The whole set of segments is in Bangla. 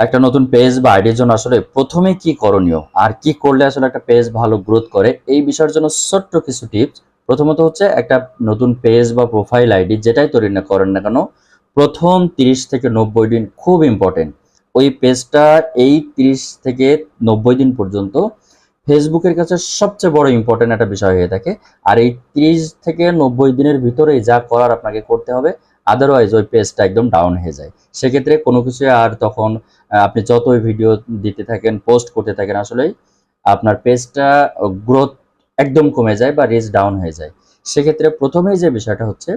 একটা নতুন পেজ বা আইডির জন্য আসলে প্রথমে কি করণীয় আর কি করলে আসলে একটা পেজ ভালো গ্রোথ করে এই বিষয়ের জন্য ছোট্ট কিছু টিপস। প্রথমত হচ্ছে একটা নতুন পেজ বা প্রোফাইল আইডি যেটাই তৈরি না করেন না কেন, প্রথম 30 থেকে 90 দিন খুব ইম্পর্টেন্ট। ওই পেজটা এই 30 থেকে 90 দিন পর্যন্ত ফেসবুকের কাছে সবচেয়ে বড় ইম্পর্টেন্ট একটা বিষয় হয়ে থাকে। আর এই 30 থেকে 90 দিনের ভিতরেই যা করার আপনাকে করতে হবে, আদারওয়াইজ ওই পেজটা একদম ডাউন হয়ে যায়। সেক্ষেত্রে কোনো কিছু আর তখন আপনি যতই ভিডিও দিতে থাকেন, পোস্ট করতে থাকেন, আসলে আপনার পেজটা গ্রোথ একদম কমে যায় বা রিচ ডাউন হয়ে যায়। সেক্ষেত্রে প্রথমেই যে বিষয়টা হচ্ছে,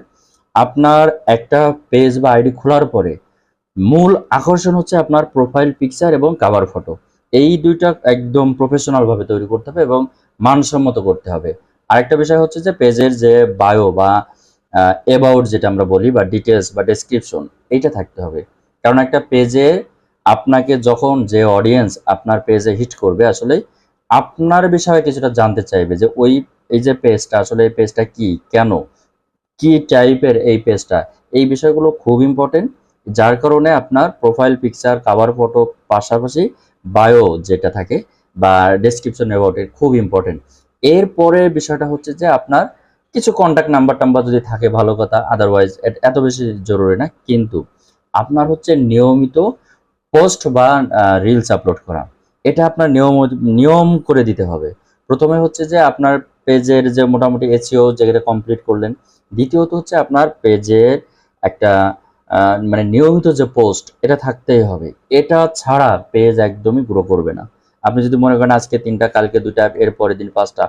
আপনার একটা পেজ বা আইডি খোলার পরে মূল আকর্ষণ হচ্ছে আপনার প্রোফাইল পিকচার এবং কাভার ফটো। এই দুইটা একদম প্রফেশনাল ভাবে তৈরি করতে হবে এবং মানসম্মত করতে হবে। আরেকটা বিষয় হচ্ছে যে পেজের যে বায়ো বা অ্যাবাউট যেটা আমরা বলি বা ডিটেলস বা ডেসক্রিপশন, এইটা থাকতে হবে। কারণ একটা পেজে আপনাকে যখন যে অডিয়েন্স আপনার পেজে হিট করবে, আসলে আপনার বিষয়ে কিছুটা জানতে চাইবে যে এই যে পেজটা, আসলে এই পেজটা কি, কেন, কি টাইপের এই পেজটা, এই বিষয়গুলো খুব ইম্পর্টেন্ট। যার কারণে আপনার প্রোফাইল পিকচার, কাভার ফটো, পাশাপাশি বায়ো যেটা থাকে বা ডেসক্রিপশন অ্যাবাউট ইট খুব ইম্পর্টেন্ট। এরপরে বিষয়টা হচ্ছে যে আপনার কিছু কন্ট্যাক্ট নাম্বার টাম্বার যদি থাকে ভালো কথা, আদারওয়াইজ এত বেশি জরুরি না। কিন্তু আপনার হচ্ছে নিয়মিত পোস্ট বা রিলস আপলোড করা, এটা আপনার নিয়ম করে দিতে হবে। প্রথমে হচ্ছে যে আপনার পেজের যে মোটামুটি এসইও যেটা কমপ্লিট করলেন। দ্বিতীয়ত হচ্ছে আপনার পেজের একটা মানে নিয়মিত যে পোস্ট, এটা থাকতেই হবে। এটা ছাড়া পেজ একদমই গ্রো করবে না। আপনি যদি মনে করেন আজকে 3টা, কালকে 2টা, এর পরের দিন 5টা,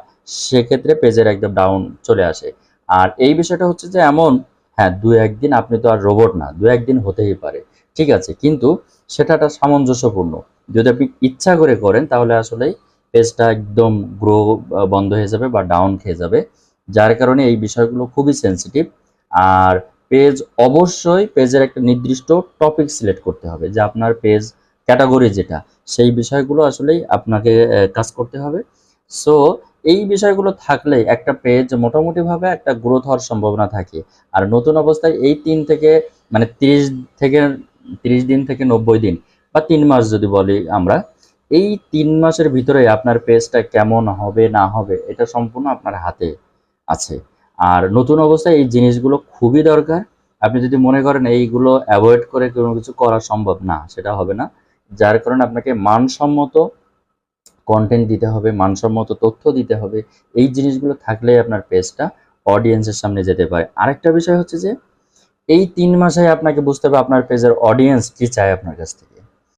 সেক্ষেত্রে পেজের একদম ডাউন চলে আসে। আর এই বিষয়টা হচ্ছে যে এমন, হ্যাঁ 2-1 দিন, আপনি তো আর রোবট না, 2-1 দিন হতেই পারে, ঠিক আছে, কিন্তু সেটা একটা সামঞ্জস্যপূর্ণ। যদি আপনি ইচ্ছা করে করেন তাহলে আসলেই পেজটা একদম গ্রো বন্ধ হয়ে যাবে বা ডাউন খেয়ে যাবে। যার কারণে এই বিষয়গুলো খুবই সেন্সিটিভ। আর পেজ অবশ্যই পেজের একটা নির্দিষ্ট টপিক সিলেক্ট করতে হবে, যে আপনার পেজ ক্যাটাগরি যেটা, সেই বিষয়গুলো আসলেই আপনাকে কাজ করতে হবে। সো এই বিষয়গুলো থাকলে একটা পেজ মোটামুটিভাবে একটা গ্রোথ হওয়ার সম্ভাবনা থাকে। আর নতুন অবস্থায় এই 30 দিন থেকে 90 দিন বা 3 মাস যদি বলি আমরা, এই 3 মাসের ভিতরে আপনার পেজটা কেমন হবে না হবে এটা সম্পূর্ণ আপনার হাতে আছে। আর নতুন অবস্থায় এই জিনিসগুলো খুবই দরকার। আপনি যদি মনে করেন এইগুলো অ্যাভয়েড করে কোনো কিছু করা সম্ভব না, সেটা হবে না। যার কারণে আপনাকে মানসম্মত কন্টেন্ট দিতে হবে, মানসম্মত তথ্য দিতে হবে। এই জিনিসগুলো থাকলেই আপনার পেজটা অডিয়েন্সের সামনে যেতে পারে। আরেকটা বিষয় হচ্ছে যে এই 3 মাসে আপনাকে বুঝতে হবে আপনার পেজের অডিয়েন্স কি চায় আপনার কাছ থেকে।